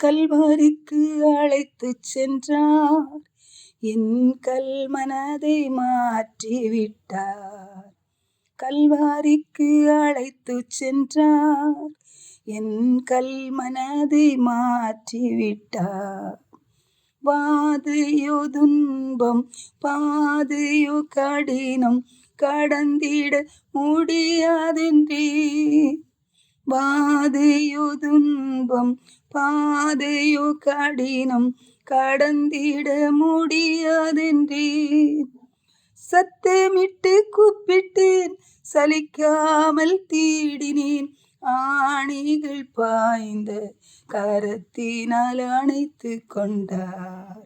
கல்வாரிக்கு அழைத்துச் சென்றார், என் கல் மனதை மாற்றிவிட்டார். கல்வாரிக்கு அழைத்துச் சென்றார், என் கல் மனதை மாற்றிவிட்டார். வாதையோ துன்பம் பாதையோ கடினம் கடந்திட முடியாதென்றே. வாதையோ துன்பம் பாதையோ கடினம் கடந்திட முடியாதென்றே. சத்தமிட்டு கூப்பிட்டேன், சலிக்காமல் தேடினேன், ஆணிகள் பாய்ந்த கரத்தினால் அணைத்து கொண்டார்.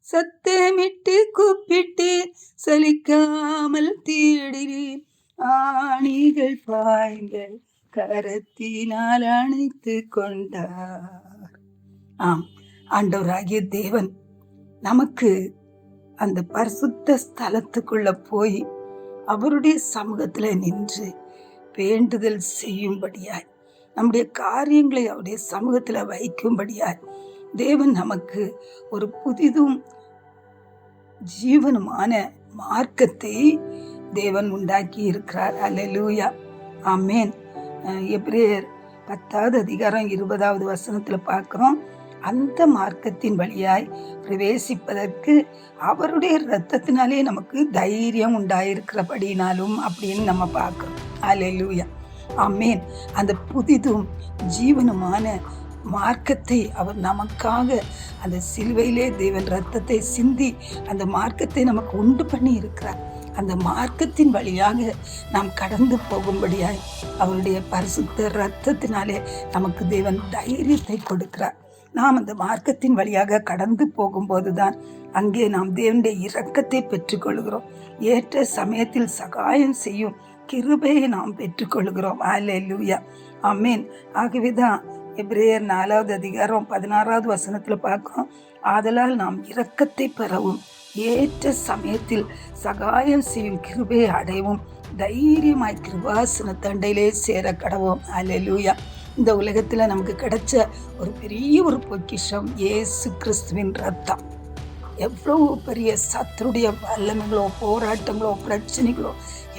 சத்தமிட்டு கூப்பிட்டேன், சலிக்காமல் தேடினேன், ஆணிகள் பாய்ந்த கரத்தினால் அணைத்து கொண்டார். ஆம், ஆண்டவராகிய தேவன் நமக்கு அந்த பரிசுத்த ஸ்தலத்துக்குள்ள போய் அவருடைய சமூகத்துல நின்று வேண்டுதல் செய்யும்படியாய், நம்முடைய காரியங்களை அவருடைய சமூகத்துல வைக்கும்படியாய் தேவன் நமக்கு ஒரு புதிதும் ஜீவனுமான மார்க்கத்தை தேவன் உண்டாக்கி இருக்கிறார். அல்லேலூயா, ஆமேன். எபிரேயர் 10வது அதிகாரம் 20வது வசனத்துல பார்க்கிறோம், அந்த மார்க்கத்தின் வழியாய் பிரவேசிப்பதற்கு அவருடைய இரத்தத்தினாலே நமக்கு தைரியம் உண்டாயிருக்கிறபடினாலும் அப்படின்னு நம்ம பார்க்கிறோம். அல்லேலூயா, ஆமேன். அந்த புதிதும் ஜீவனுமான மார்க்கத்தை அவர் நமக்காக அந்த சிலுவையிலே தேவன் இரத்தத்தை சிந்தி அந்த மார்க்கத்தை நமக்கு உண்டு பண்ணி இருக்கிறார். அந்த மார்க்கத்தின் வழியாக நாம் கடந்து போகும்படியாய் அவருடைய பரிசுத்த இரத்தத்தினாலே நமக்கு தேவன் தைரியத்தை கொடுக்கிறார். நாம் அந்த மார்க்கத்தின் வழியாக கடந்து போகும்போதுதான் அங்கே நாம் தேவனுடைய இரக்கத்தை பெற்றுக்கொள்கிறோம். ஏற்ற சமயத்தில் சகாயம் செய்யும் கிருபையை நாம் பெற்றுக்கொள்கிறோம். அல்லேலூயா, ஆமேன். ஆகவேதான் எபிரேயர் 4வது அதிகாரம் 16வது வசனத்துல பார்க்கிறோம், ஆதலால் நாம் இரக்கத்தை பெறவும் ஏற்ற சமயத்தில் சகாயம் செய்யும் கிருபையை அடையவும் தைரியமாய் கிருபாசன தண்டையிலே சேர கடவோம். அல்லேலூயா. இந்த உலகத்துல நமக்கு கிடைச்ச ஒரு பெரிய ஒரு பொக்கிஷம் இயேசு கிறிஸ்துவின் ரத்தம். எவ்வளவு பெரிய சத்துருடைய வல்லமைகளோ போராட்டங்களோ பிரச்சனைகளோ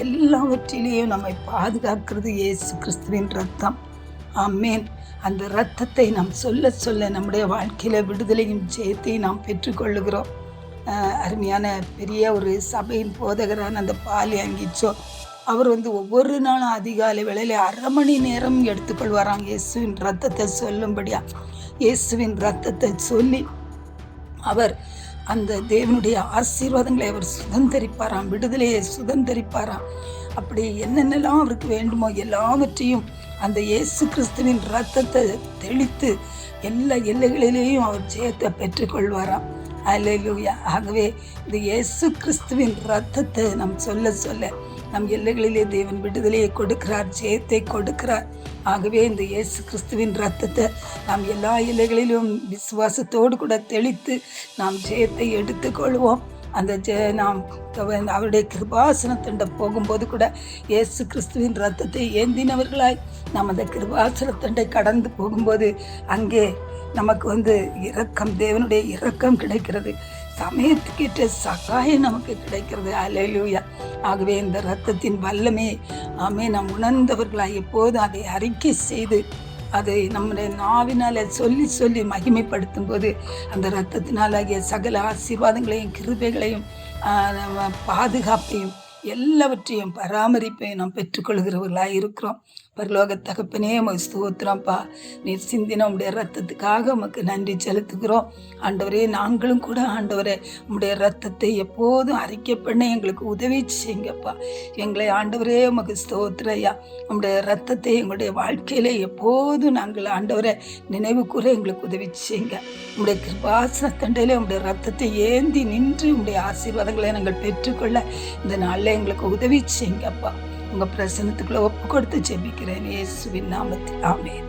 எல்லாவற்றிலேயும் நம்மை பாதுகாக்கிறது இயேசு கிறிஸ்துவின் ரத்தம். ஆமேன். அந்த இரத்தத்தை நாம் சொல்ல சொல்ல நம்முடைய வாழ்க்கையில விடுதலையும் ஜெயத்தையும் நாம் பெற்றுக்கொள்ளுகிறோம். அருமையான பெரிய ஒரு சபையின் போதகரான அந்த பாலி அங்கிச்சோ அவர் ஒவ்வொரு நாளும் அதிகாலை வேளையில 1/2 மணி நேரம் எடுத்துக்கொள்வாராம் இயேசுவின் ரத்தத்தை சொல்லும்படியா. இயேசுவின் ரத்தத்தை சொல்லி அவர் அந்த தேவனுடைய ஆசீர்வாதங்களை அவர் சுதந்தரிப்பாராம், விடுதலையை சுதந்தரிப்பாராம். அப்படி என்னென்னலாம் அவருக்கு வேண்டுமோ எல்லாவற்றையும் அந்த இயேசு கிறிஸ்துவின் ரத்தத்தை தெளித்து எல்லா எல்லைகளிலேயும் அவர் ஜெயத்தை பெற்றுக்கொள்வாராம். அல்லேலூயா. ஆகவே இந்த இயேசு கிறிஸ்துவின் ரத்தத்தை நாம் சொல்ல சொல்ல நம் எல்லைகளிலே தேவன் விடுதலையை கொடுக்கிறார், ஜெயத்தை கொடுக்கிறார். ஆகவே இந்த இயேசு கிறிஸ்துவின் ரத்தத்தை நாம் எல்லா எல்லைகளிலும் விசுவாசத்தோடு கூட தெளித்து நாம் ஜெயத்தை எடுத்துக்கொள்வோம். அந்த நாம் அவருடைய கிருபாசனத்தண்டை போகும்போது கூட இயேசு கிறிஸ்துவின் ரத்தத்தை ஏந்தினவர்களாய் நாம் அந்த கிருபாசனத்தண்டை கடந்து போகும்போது அங்கே நமக்கு இரக்கம், தேவனுடைய இரக்கம் கிடைக்கிறது, சமயத்துக்கேற்ற சகாயம் நமக்கு கிடைக்கிறது. அல்லேலூயா. ஆகவே இந்த இரத்தத்தின் வல்லமே ஆமே நாம் உணர்ந்தவர்களாய் எப்போதும் அதை அறிக்கை செய்து அதை நம்முடைய நாவினால சொல்லி சொல்லி மகிமைப்படுத்தும் போது அந்த இரத்தத்தினாலாகிய சகல ஆசீர்வாதங்களையும் கிருபைகளையும் பாதுகாப்பையும் எல்லாவற்றையும் பராமரிப்பையும் நாம் பெற்றுக்கொள்கிறவர்களாக இருக்கிறோம். பரலோக தகப்பனே உமக்கு ஸ்தோத்திரம்ப்பா. நீர் சிந்தின உம்முடைய ரத்தத்துக்காக உமக்கு நன்றி செலுத்துகிறோம். ஆண்டவரே, நாங்களும் கூட ஆண்டவரே உம்முடைய ரத்தத்தை எப்போதும் அறிக்கை பண்ண எங்களுக்கு உதவி செய்யுங்கப்பா. எங்களை ஆண்டவரே உமக்கு ஸ்தோத்திரையா. உம்முடைய ரத்தத்தை எங்களுடைய வாழ்க்கையில எப்போதும் நாங்கள் ஆண்டவரை நினைவு கூற எங்களுக்கு உதவி செய்யுங்க. உம்முடைய கிருபாசன தண்டையில உம்முடைய ரத்தத்தை ஏந்தி நின்று உம்முடைய ஆசீர்வாதங்களை நாங்கள் பெற்றுக்கொள்ள இந்த நாளில் எங்களுக்கு உதவி செய்யுங்கப்பா. உங்க பிரசன்னத்துக்குள்ள ஒப்பு கொடுத்து ஜெபிக்கிறேன் இயேசுவின் நாமத்தில். ஆமென்.